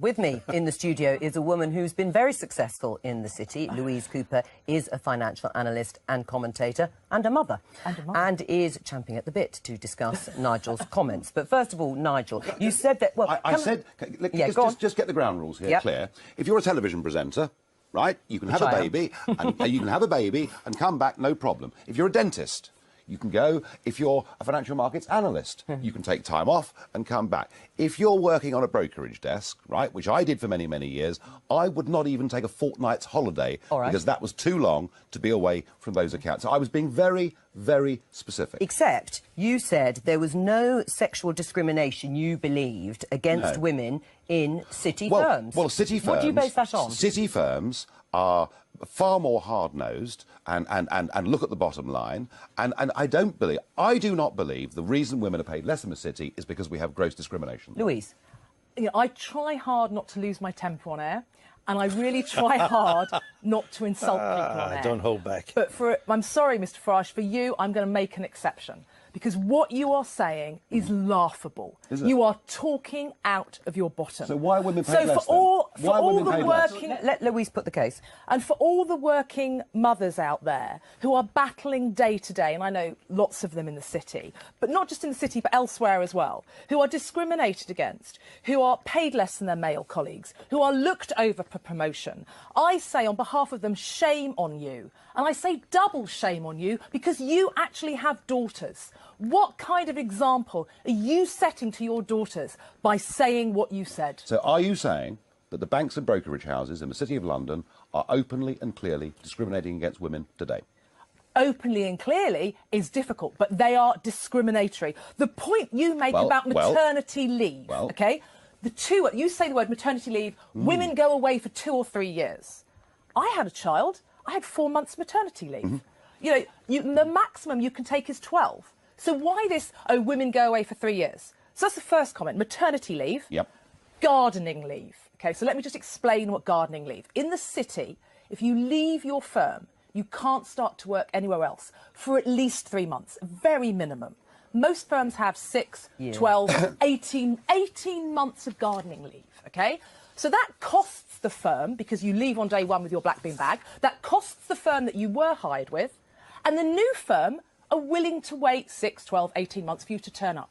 With me in the studio is a woman who's been very successful in the city. Louise Cooper is a financial analyst and commentator and a mother. And is champing at the bit to discuss Nigel's comments. But first of all, Nigel, you said that... Well, just get the ground rules here clear. If you're a television presenter, right, you can have a baby, and you can have a baby and come back, no problem. If you're a dentist, you can go. If you're a financial markets analyst, you can take time off and come back. If you're working on a brokerage desk, right, which I did for many, many years, I would not even take a fortnight's holiday because that was too long to be away from those accounts. So I was being very, very specific. Except you said there was no sexual discrimination, you believed, against women in city firms. Well, city firms... What do you base that on? City firms are far more hard-nosed and look at the bottom line. And I do not believe the reason women are paid less in the city is because we have gross discrimination. Louise? You know, I try hard not to lose my temper on air, and I really try hard not to insult people on air. Don't hold back. But I'm sorry, Mr. Farage, for you, I'm going to make an exception. Because what you are saying is laughable. Is it? You are talking out of your bottom. So why are women paid less, Let Louise put the case. And for all the working mothers out there who are battling day to day, and I know lots of them in the city, but not just in the city, but elsewhere as well, who are discriminated against, who are paid less than their male colleagues, who are looked over for promotion, I say on behalf of them, shame on you. And I say double shame on you because you actually have daughters. What kind of example are you setting to your daughters by saying what you said? So are you saying that the banks and brokerage houses in the City of London are openly and clearly discriminating against women today? Openly and clearly is difficult, but they are discriminatory. The point you make about maternity leave, OK? You say the word maternity leave, women go away for 2 or 3 years. I had a child, I had 4 months maternity leave. You know, the maximum you can take is 12. So why this, women go away for 3 years? So that's the first comment, maternity leave. Yep. Gardening leave. OK, so let me just explain what gardening leave. In the city, if you leave your firm, you can't start to work anywhere else for at least 3 months, very minimum. Most firms have 6, 12, 18 months of gardening leave, OK? So that costs the firm, because you leave on day one with your black bean bag, that costs the firm that you were hired with, and the new firm are willing to wait 6, 12, 18 months for you to turn up.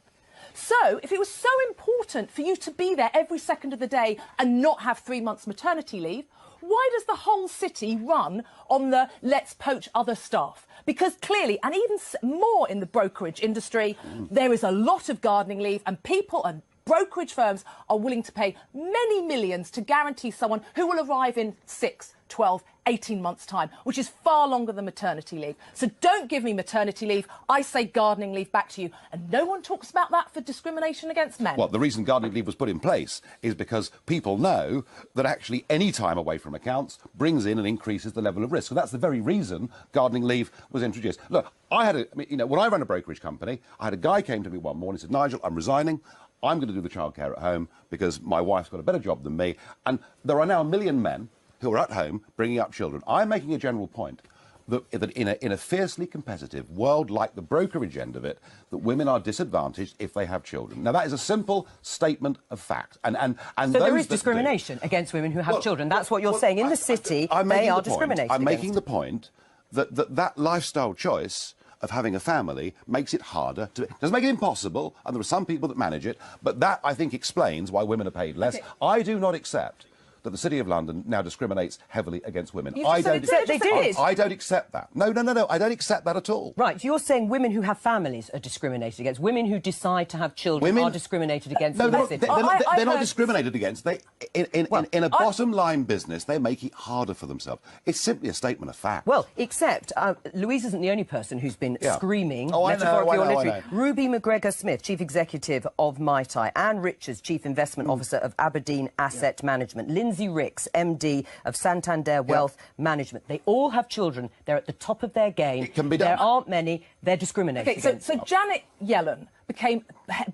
So, if it was so important for you to be there every second of the day and not have 3 months maternity leave, why does the whole city run on the let's poach other staff? Because clearly, and even more in the brokerage industry, there is a lot of gardening leave, and people and brokerage firms are willing to pay many millions to guarantee someone who will arrive in 6, 12, 18 months' time, which is far longer than maternity leave. So don't give me maternity leave. I say gardening leave back to you. And no one talks about that for discrimination against men. Well, the reason gardening leave was put in place is because people know that actually any time away from accounts brings in and increases the level of risk. So that's the very reason gardening leave was introduced. Look, when I ran a brokerage company, I had a guy came to me one morning and said, Nigel, I'm resigning. I'm going to do the childcare at home because my wife's got a better job than me. And there are now 1 million men who are at home bringing up children. I'm making a general point that in a fiercely competitive world like the brokerage end of it, that women are disadvantaged if they have children. Now, that is a simple statement of fact. So there is discrimination against women who have children. That's what you're saying. In the city, they are discriminated I'm making the point that lifestyle choice of having a family makes it harder to... It doesn't make it impossible, and there are some people that manage it, but that, I think, explains why women are paid less. Okay. I do not accept that the City of London now discriminates heavily against women. I don't accept that. No, I don't accept that at all. Right, you're saying women who have families are discriminated against. Women who decide to have children are discriminated against. No, they're not discriminated against. In a bottom-line business, they make it harder for themselves. It's simply a statement of fact. Well, except Louise isn't the only person who's been screaming, I know. Ruby McGregor-Smith, Chief Executive of Mai Tai, Anne Richards, Chief Investment Officer of Aberdeen Asset Management, Lindsay Ricks, MD of Santander Wealth Management. They all have children. They're at the top of their game. It can be done. There aren't many. They're discriminated against. So Janet Yellen became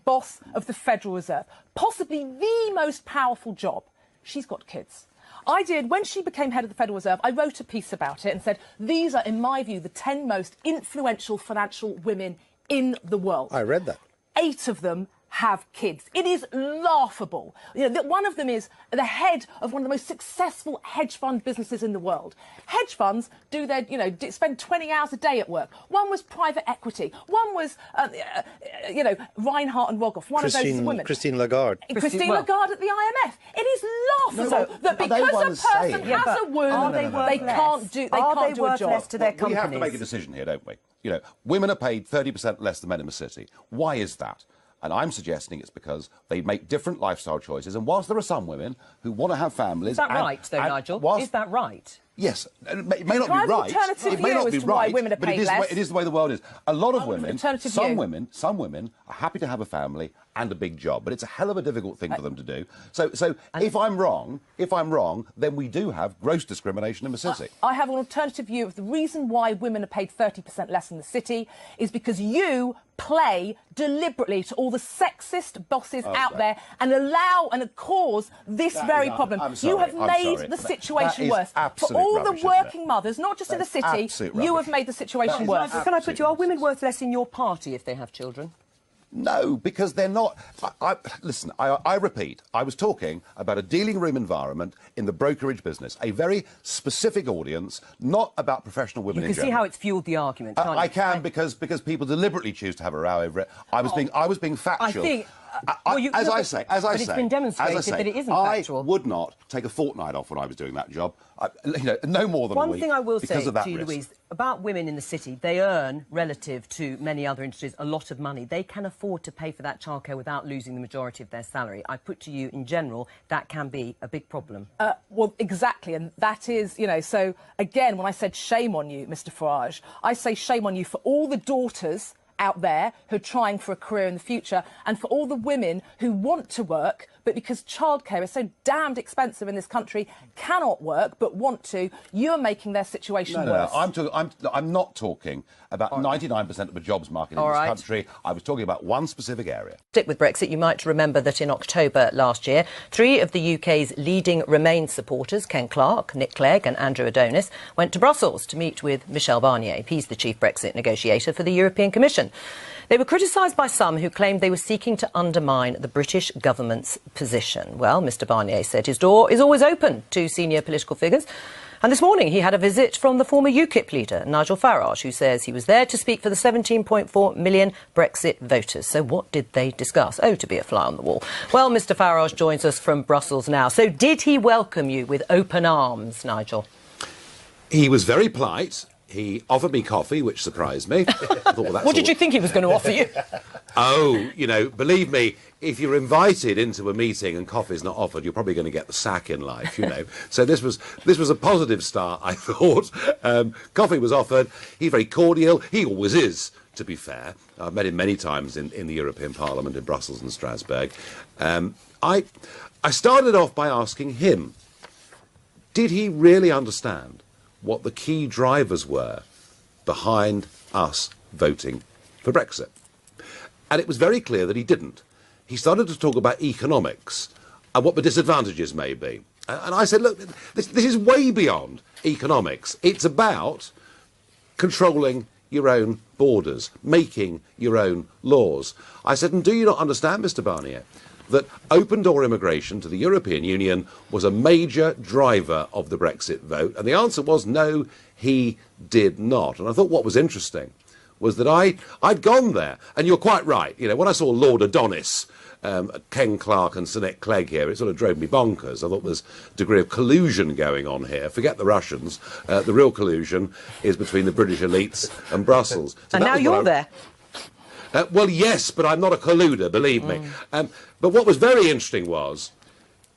boss of the Federal Reserve, possibly the most powerful job. She's got kids. When she became head of the Federal Reserve, I wrote a piece about it and said, these are, in my view, the 10 most influential financial women in the world. I read that. 8 of them have kids. It is laughable. You know, that one of them is the head of one of the most successful hedge fund businesses in the world. Hedge funds do their, spend 20 hours a day at work. One was private equity. One was, Reinhardt and Rogoff, one of those women. Christine Lagarde. Christine Lagarde at the IMF. It is laughable that because a person has a wound, they can't do a job. Less to their companies? We have to make a decision here, don't we? You know, women are paid 30% less than men in the city. Why is that? And I'm suggesting it's because they make different lifestyle choices. And whilst there are some women who want to have families... Is that right, though, Nigel? Is that right? Yes. It may not be right. It may not be right, but it is the way the world is. A lot of women, some women are happy to have a family and a big job, but it's a hell of a difficult thing for them to do. So if I'm wrong, then we do have gross discrimination in the city. I have an alternative view of the reason why women are paid 30% less in the city is because you play deliberately to all the sexist bosses out there and allow and cause this very problem. You have made the situation worse. For all the working mothers, not just in the city, you have made the situation worse. Can I put you, are women worth less in your party if they have children? No, because they're not. Listen, I repeat, I was talking about a dealing room environment in the brokerage business, a very specific audience, not about professional women in general. You can see how it's fuelled the argument, can't you? I can, because people deliberately choose to have a row over it. I was being factual. I think... it's been demonstrated that it isn't factual. I would not take a fortnight off when I was doing that job. No more than a week. One thing I will say to you, risk. Louise, about women in the city, they earn, relative to many other industries, a lot of money. They can afford to pay for that childcare without losing the majority of their salary. I put to you, in general, that can be a big problem. Well, exactly, and that is, so, again, when I said shame on you, Mr Farage, I say shame on you for all the daughters out there who are trying for a career in the future, and for all the women who want to work, but because childcare is so damned expensive in this country, cannot work, but want to, you're making their situation worse. I'm not talking about 99% of the jobs market in this country. I was talking about one specific area. Stick with Brexit. You might remember that in October last year, 3 of the UK's leading Remain supporters, Ken Clarke, Nick Clegg and Andrew Adonis, went to Brussels to meet with Michel Barnier. He's the chief Brexit negotiator for the European Commission. They were criticised by some who claimed they were seeking to undermine the British government's position. Well, Mr Barnier said his door is always open to senior political figures. And this morning he had a visit from the former UKIP leader, Nigel Farage, who says he was there to speak for the 17.4 million Brexit voters. So what did they discuss? Oh, to be a fly on the wall. Well, Mr Farage joins us from Brussels now. So did he welcome you with open arms, Nigel? He was very polite. He offered me coffee, which surprised me. I thought, well, that's what did you think he was going to offer you? Oh, believe me, if you're invited into a meeting and coffee's not offered, you're probably going to get the sack in life, So this was a positive start, I thought. Coffee was offered. He's very cordial. He always is, to be fair. I've met him many times in the European Parliament in Brussels and Strasbourg. I started off by asking him, did he really understand what the key drivers were behind us voting for Brexit? And it was very clear that he didn't. He started to talk about economics and what the disadvantages may be. And I said, look, this is way beyond economics. It's about controlling your own borders, making your own laws. I said, and do you not understand, Mr Barnier, that open-door immigration to the European Union was a major driver of the Brexit vote? And the answer was no, he did not. And I thought what was interesting was that I'd gone there. And you're quite right. When I saw Lord Adonis, Ken Clarke and Sir Nick Clegg here, it sort of drove me bonkers. I thought there's a degree of collusion going on here. Forget the Russians. The real collusion is between the British elites and Brussels. So and now you're there. Well, yes, but I'm not a colluder, believe me. But what was very interesting was,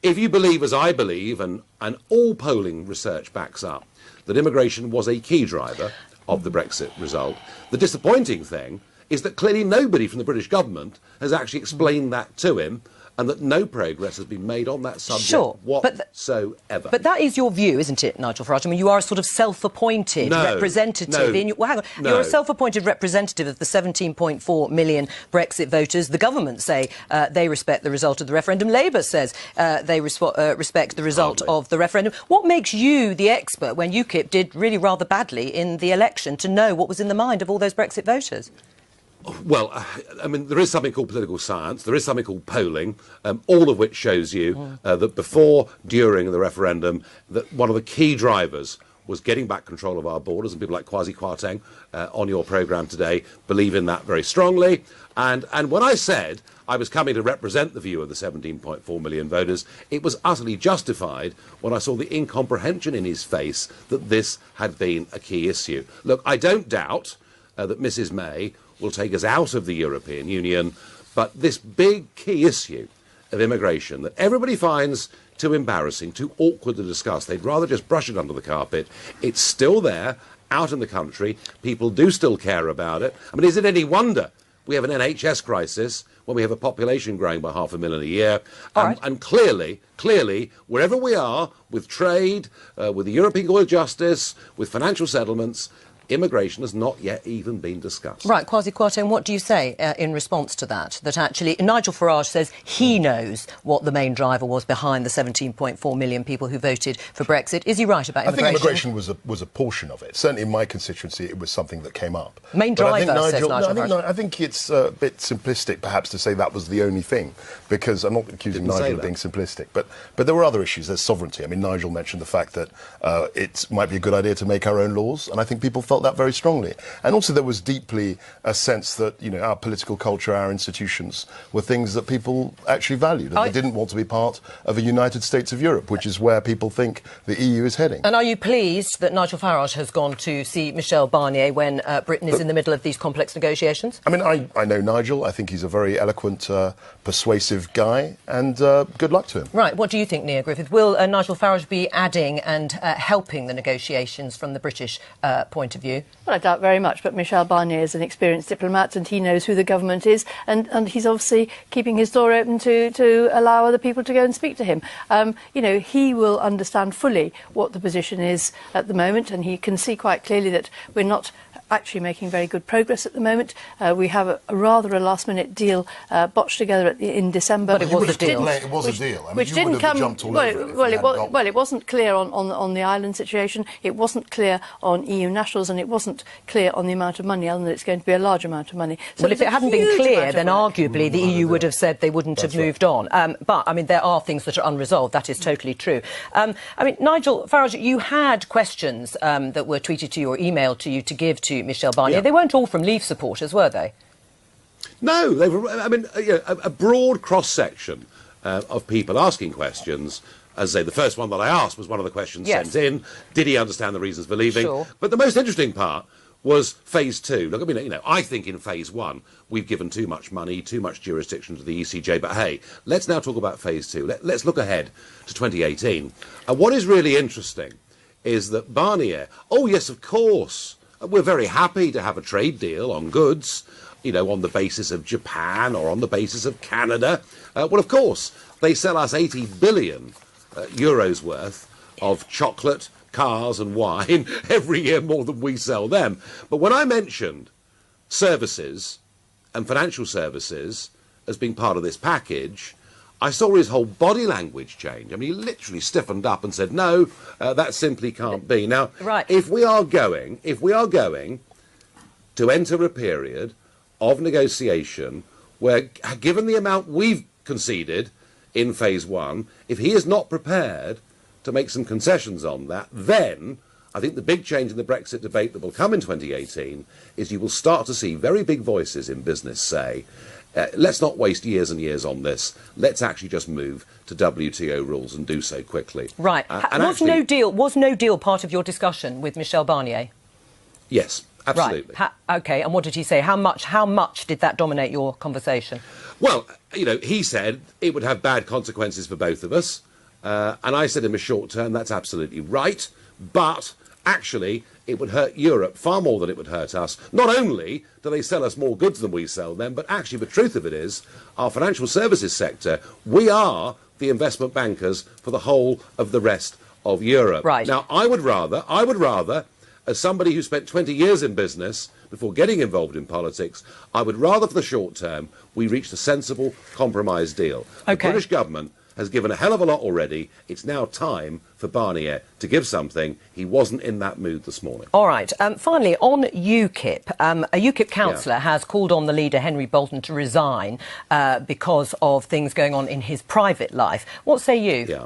if you believe, as I believe, and all polling research backs up, that immigration was a key driver of the Brexit result, the disappointing thing is that clearly nobody from the British government has actually explained that to him, and that no progress has been made on that subject whatsoever. But that is your view, isn't it, Nigel Farage? I mean, you are a sort of self-appointed representative. You're a self-appointed representative of the 17.4 million Brexit voters. The government say they respect the result of the referendum. Labour says they respect the result of the referendum. What makes you the expert when UKIP did really rather badly in the election to know what was in the mind of all those Brexit voters? Well, I mean, there is something called political science. There is something called polling, all of which shows you that before, during the referendum, that one of the key drivers was getting back control of our borders, and people like Kwasi Kwarteng on your programme today believe in that very strongly. And when I said I was coming to represent the view of the 17.4 million voters, it was utterly justified when I saw the incomprehension in his face that this had been a key issue. Look, I don't doubt that Mrs May will take us out of the European Union, but this big key issue of immigration that everybody finds too embarrassing, too awkward to discuss, they'd rather just brush it under the carpet, it's still there, out in the country, people do still care about it. I mean, is it any wonder we have an NHS crisis when we have a population growing by 500,000 a year? And clearly, wherever we are, with trade, with the European Court of Justice, with financial settlements, immigration has not yet even been discussed. Right, Kwasi Kwarteng, what do you say in response to that? That actually, Nigel Farage says he knows what the main driver was behind the 17.4 million people who voted for Brexit. Is he right about immigration? I think immigration was a portion of it. Certainly in my constituency, it was something that came up. Main driver, says Nigel Farage. I think it's a bit simplistic, perhaps, to say that was the only thing, because I'm not accusing Nigel of being simplistic, but there were other issues. There's sovereignty. I mean, Nigel mentioned the fact that it might be a good idea to make our own laws, and I think people felt that very strongly. And also there was deeply a sense that, you know, our political culture, our institutions were things that people actually valued, and they didn't want to be part of a United States of Europe, which is where people think the EU is heading. And are you pleased that Nigel Farage has gone to see Michel Barnier when Britain is in the middle of these complex negotiations? I mean, I know Nigel. I think he's a very eloquent, persuasive guy, and good luck to him. Right. What do you think, Nia Griffith? Will Nigel Farage be adding and helping the negotiations from the British point of view? Well, I doubt very much, but Michel Barnier is an experienced diplomat and he knows who the government is, and he's obviously keeping his door open to allow other people to go and speak to him. You know, he will understand fully what the position is at the moment, and he can see quite clearly that we're not actually making very good progress at the moment. We have a rather last-minute deal botched together in December. But it was a deal. It was a deal. I mean, which didn't come. Well, it wasn't clear on the island situation. It wasn't clear on EU nationals, and it wasn't clear on the amount of money, other than it's going to be a large amount of money. So well, if it hadn't been clear, then arguably the EU would have said they wouldn't have moved on. But, I mean, there are things that are unresolved. That is totally true. I mean, Nigel Farage, you had questions that were tweeted to you or emailed to you to give to Michel Barnier. Yeah. They weren't all from Leave supporters, were they? No, they were. I mean, a broad cross-section of people asking questions. As I say, the first one that I asked was one of the questions sent in. Did he understand the reasons for leaving? Sure. But the most interesting part was phase two. Look, I mean, you know, I think in phase one we've given too much money, too much jurisdiction to the ECJ. But hey, let's now talk about phase two. Let's look ahead to 2018. And what is really interesting is that Barnier, oh yes, of course, we're very happy to have a trade deal on goods, you know, on the basis of Japan or on the basis of Canada. Well, of course, they sell us 80 billion euros worth of chocolate, cars and wine every year, more than we sell them. But when I mentioned services and financial services as being part of this package, I saw his whole body language change. I mean, he literally stiffened up and said, no, that simply can't be. Now, if we are going to enter a period of negotiation where, given the amount we've conceded in phase one, if he is not prepared to make some concessions on that, then I think the big change in the Brexit debate that will come in 2018 is you will start to see very big voices in business say, let's not waste years and years on this. Let's actually just move to WTO rules and do so quickly. Right. Was no deal part of your discussion with Michel Barnier? Yes, absolutely. Right. OK, and what did he say? How much did that dominate your conversation? Well, you know, he said it would have bad consequences for both of us. And I said in the short term, that's absolutely right. But actually, it would hurt Europe far more than it would hurt us. Not only do they sell us more goods than we sell them, but actually the truth of it is, our financial services sector, we are the investment bankers for the whole of the rest of Europe. Right. Now, I would rather, as somebody who spent 20 years in business before getting involved in politics, I would rather for the short term we reached a sensible compromise deal. The British government has given a hell of a lot already. It's now time for Barnier to give something. He wasn't in that mood this morning. All right. Finally, on UKIP, a UKIP councillor has called on the leader, Henry Bolton, to resign because of things going on in his private life. What say you? Yeah.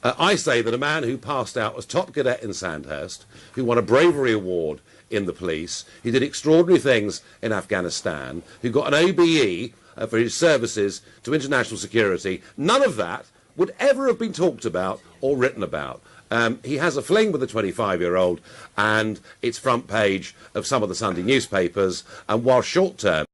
I say that a man who passed out as top cadet in Sandhurst, who won a bravery award in the police, who did extraordinary things in Afghanistan, who got an OBE for his services to international security, none of that would ever have been talked about or written about. He has a fling with a 25-year-old, and it's front page of some of the Sunday newspapers, and while short-term